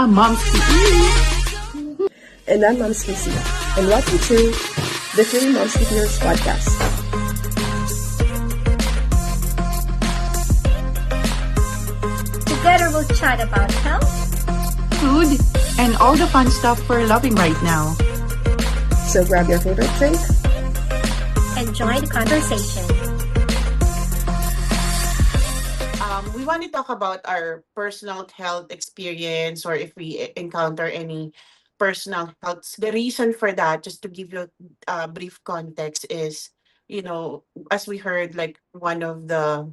I'm Mom's PE. And I'm Moms PC. And welcome to the Three Moms Keepers podcast. Together we'll chat about health, Food, and all the fun stuff we're loving right now. So grab your favorite drink and join the conversation. We want to talk about our personal health experience or if we encounter any personal health. The reason for that, just to give you a brief context, is, as we heard, like one of the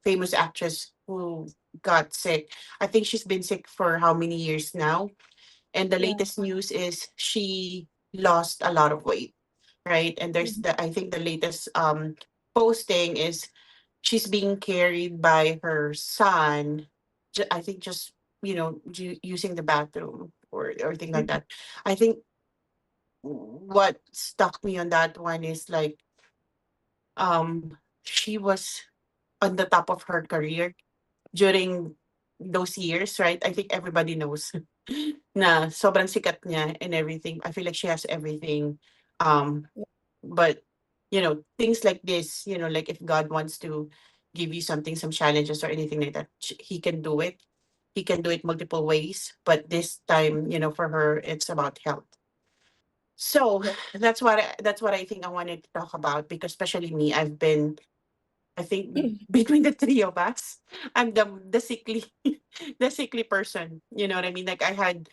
famous actress who got sick. I think she's been sick for how many years now? And the latest news is she lost a lot of weight, right? And there's I think the latest posting is she's being carried by her son. I think just using the bathroom or thing like that. I think what stuck me on that one is like she was on the top of her career during those years, right? I think everybody knows na sobrang sikat niya and everything. I feel like she has everything. Um, but things like this, like if God wants to give you something, some challenges or anything like that, he can do it. He can do it multiple ways. But this time, for her, it's about health. So that's what I think I wanted to talk about, because especially me, I think between the three of us, I'm the sickly the sickly person. You know what I mean? Like I had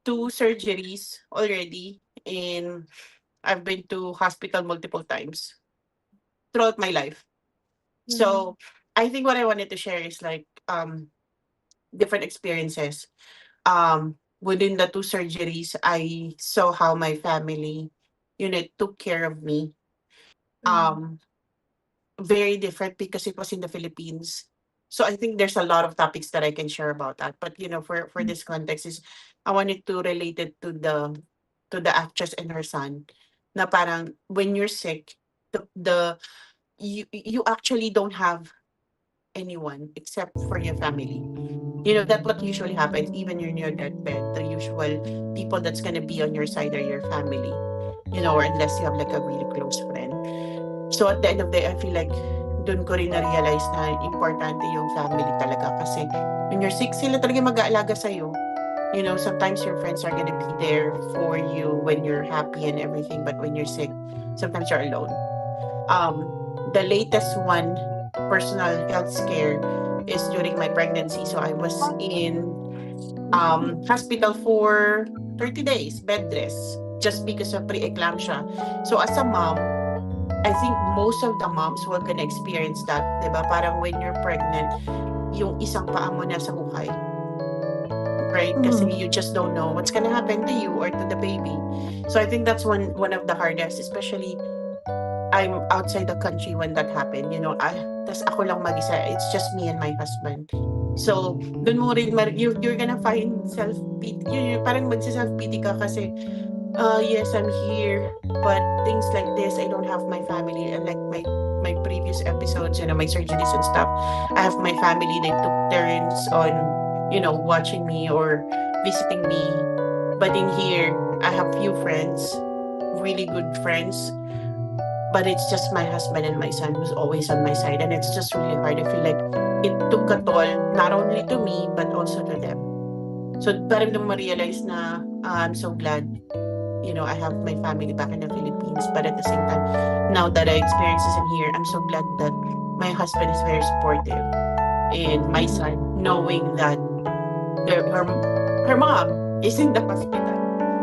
two surgeries already, and I've been to hospital multiple times throughout my life. So I think what I wanted to share is like different experiences. Within the two surgeries, I saw how my family unit took care of me. Um, very different because it was in the Philippines. So I think there's a lot of topics that I can share about that. But for this context is I wanted to relate it to the actress and her son. Na parang when you're sick, the you actually don't have anyone except for your family. That's what usually happens even when you're in your deathbed. The usual people that's gonna be on your side are your family. Or unless you have like a really close friend. So at the end of the day, I feel like dun ko rin na-realize na importante yung family talaga. Kasi when you're sick, sila talaga mag-aalaga sa'yo. Sometimes your friends are gonna be there for you when you're happy and everything. But when you're sick, sometimes you're alone. The latest one, personal health scare, is during my pregnancy. So I was in hospital for 30 days, bed rest, just because of preeclampsia. So as a mom, I think most of the moms will gonna experience that, 'di ba? Parang when you're pregnant, yung isang paa mo nasa hukay, right? Kasi you just don't know what's gonna happen to you or to the baby. So I think that's one of the hardest, especially I'm outside the country when that happened. Tas ako lang mag-isa. It's just me and my husband. So, dun mo rin, you're gonna find self-pity. Parang magsa-self-pity ka kasi yes, I'm here, but things like this, I don't have my family. And like my previous episodes, my surgeries and stuff, I have my family. They took turns on, watching me or visiting me. But in here, I have few friends, really good friends. But it's just my husband and my son who's always on my side. And it's just really hard. I feel like it took a toll, not only to me, but also to them. So parang nung ma-realize na I'm so glad I have my family back in the Philippines. But at the same time, now that I experience this in here, I'm so glad that my husband is very supportive. And my son, knowing that her mom is in the hospital.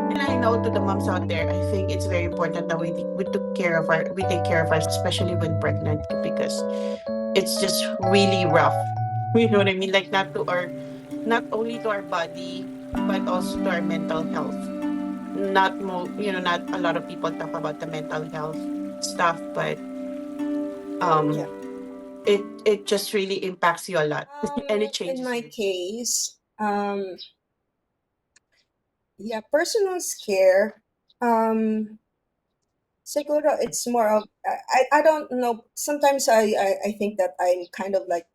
And I know to the moms out there, I think it's very important that we take care of our, especially when pregnant, because it's just really rough. You know what I mean? Like not only to our body, but also to our mental health. Not a lot of people talk about the mental health stuff, but it just really impacts you a lot. And it changes In my you. case, personal scare. Siguro it's more of I don't know. Sometimes I think that I'm kind of like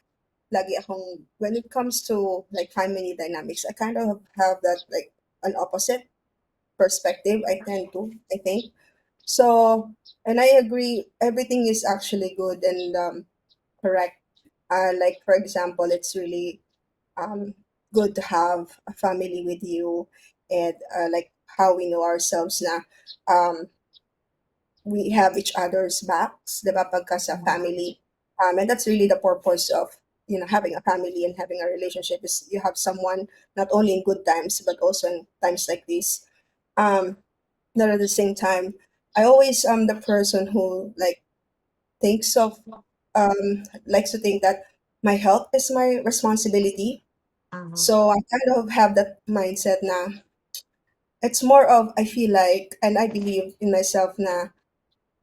lagi akong, when it comes to like family dynamics, I kind of have that like an opposite perspective. I think. So, and I agree, everything is actually good and correct. Like, for example, it's really um, good to have a family with you, and like how we know ourselves na um, we have each other's backs, diba, pagka sa family. And that's really the purpose of, having a family and having a relationship, is you have someone not only in good times, but also in times like this. Um, Not at the same time, I always am the person who like thinks of likes to think that my health is my responsibility. Mhm. So I kind of have that mindset na it's more of, I feel like, and I believe in myself na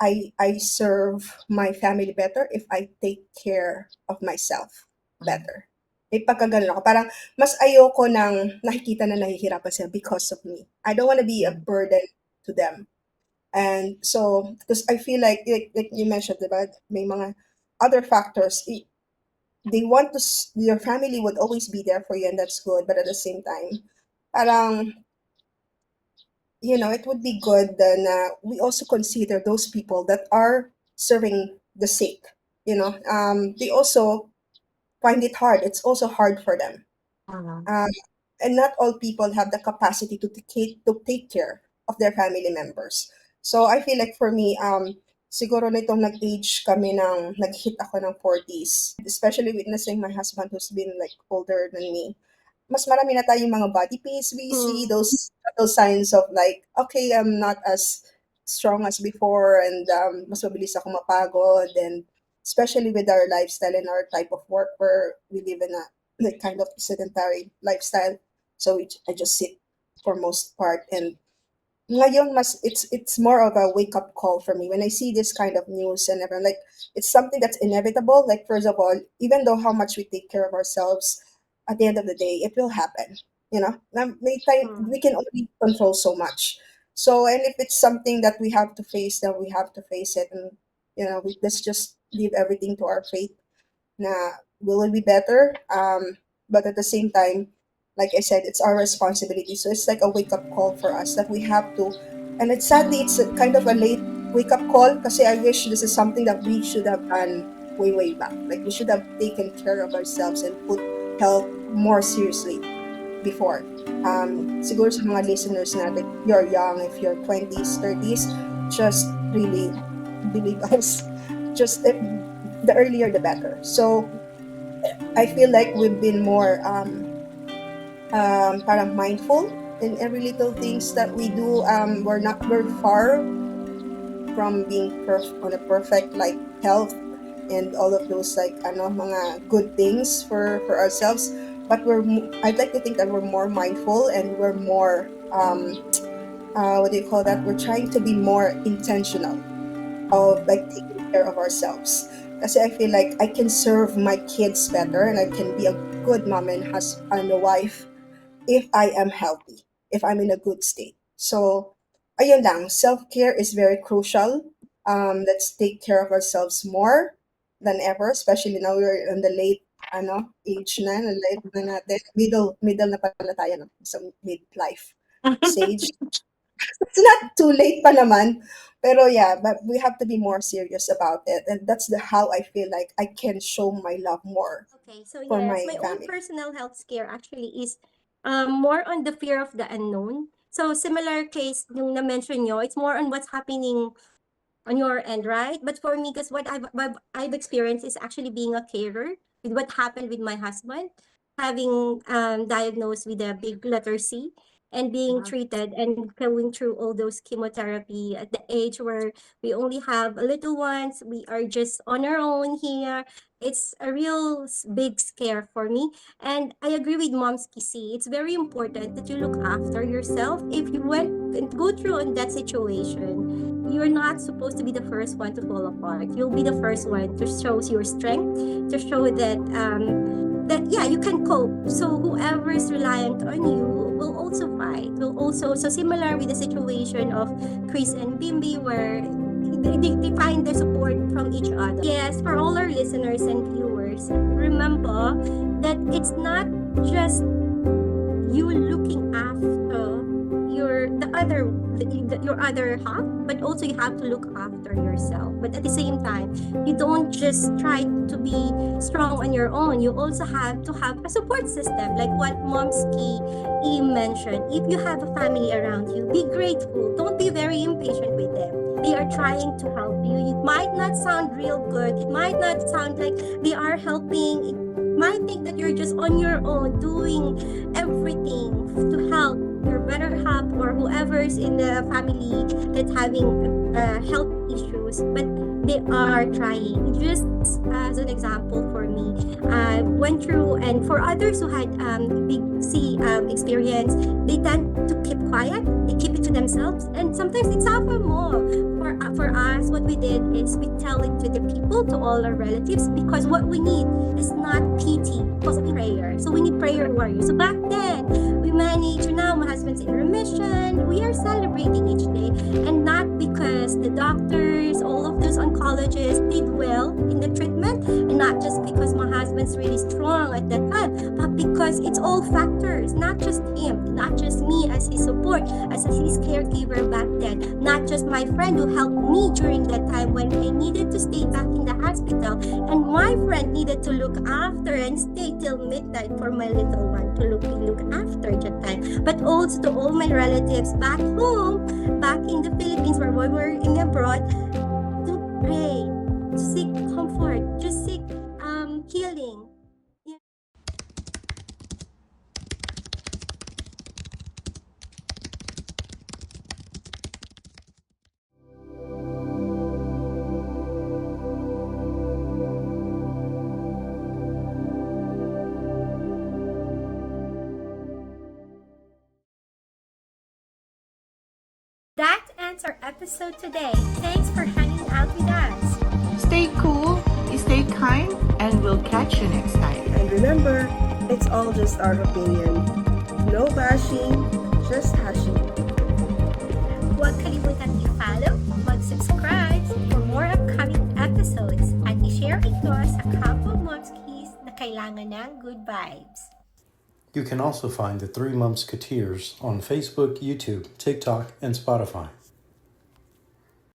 I serve my family better if I take care of myself Mhm. better. May pagkaganon ako. Parang mas ayoko nang nakikita na nahihirapan sila because of me. I don't want to be a Mhm. burden to them. And so, because I feel like you mentioned about may mga other factors, they want to, your family would always be there for you, and that's good. But at the same time, parang, it would be good then we also consider those people that are serving the sick. They also find it hard. It's also hard for them. Mhm. Um, and not all people have the capacity to take care of their family members. So I feel like for me, siguro nitong nag-age kami nag-hit ako ng 40s, and especially witnessing my husband who's been like older than me, mas marami na tayong mga body pains we see, Mm. those signs of like, okay, I'm not as strong as before, and mas mabilis ako mapagod, and especially with our lifestyle and our type of work where we live in a like kind of sedentary lifestyle. So I just sit for most part, and ngayon it's more of a wake up call for me when I see this kind of news, and everyone like, it's something that's inevitable. Like, first of all, even though how much we take care of ourselves, at the end of the day it will happen. May time Mm. we can only control so much. So, and if it's something that we have to face, then we have to face it, and let's just leave everything to our fate na will it be better? But at the same time, like I said, it's our responsibility. So it's like a wake up call for us that we have to. And it's a kind of a late wake up call because I wish this is something that we should have done way, way back. Like, we should have taken care of ourselves and put health more seriously before. Siguro sa mga listeners natin, if you're young, if you're 20s, 30s, just really believe us. Just the earlier the better. So I feel like we've been more parang mindful in every little things that we do. We're far from being on a perfect like health and all of those like mga good things for ourselves. But I'd like to think that we're more mindful, and we're more what do you call that? We're trying to be more intentional of like taking care of ourselves. Kasi I feel like I can serve my kids better, and I can be a good mom and a wife if I am healthy, if I'm in a good state. So, ayun lang, self-care is very crucial. Let's take care of ourselves more than ever, especially now we're in the late age na late na natin. Middle na pala tayo, no? Sa midlife stage. It's not too late pa naman. Pero yeah, but we have to be more serious about it. And that's how I feel like I can show my love more Okay, so for yes, my my own family. personal health scare actually is more on the fear of the unknown. So similar case yung na-mention nyo, it's more on what's happening on your end, right? But for me, because what I've experienced is actually being a carer with what happened with my husband, having diagnosed with a big letter C and being Mhm. treated and going through all those chemotherapy at the age where we only have little ones. We are just on our own here. It's a real big scare for me. And I agree with Mom's Kissy. It's very important that you look after yourself. If you went and go through on that situation, you're not supposed to be the first one to fall apart. You'll be the first one to show your strength, to show that yeah, you can cope. So whoever is reliant on you will also fight. Will also, so similar with the situation of Chris and Bimby, where they find their support from each other. Yes, for all our listeners and viewers, remember that it's not just you looking after your other half, but also you have to look after yourself. But at the same time, you don't just try to be strong on your own. You also have to have a support system, like what Momski mentioned. If you have a family around you, be grateful. Don't be very impatient with them. They are trying to help you. It might not sound real good. It might not sound like they are helping. It might think that you're just on your own doing everything to help your better half or whoever's in the family that's having health issues, but they are trying. Just as an example for me, I went through, and for others who had big C experience, they tend to keep quiet. They keep it to themselves, and sometimes they suffer more. For us, what we did is we tell it to the people, to all our relatives, because what we need is not pity, but prayer. So we need prayer warriors. So back then, we managed. Now my husband's in remission. We are celebrating each day, and not because the doctors, all of those oncologists did well in the treatment, and not just because my husband's really strong at that time, but because it's all factors, not just him, not just me as his support, as his caregiver back then, not just my friend who helped me during that time when I needed to stay back in the hospital, and my friend needed to look after and stay till midnight for my little one to look after that time, but also to all my relatives back home, back in the Philippines where we were in abroad, to pray, to seek comfort, to seek healing. That ends our episode today. Thanks for hanging out with us. Stay cool, stay kind, and we'll catch you next time. And remember, it's all just our opinion. No bashing, just hashing. Huwag kalimutan i-follow, mag-subscribe for more upcoming episodes, at i-share ito sa kapwa Momskis na kailangan ng good vibes. You can also find the Three Musketeers on Facebook, YouTube, TikTok, and Spotify.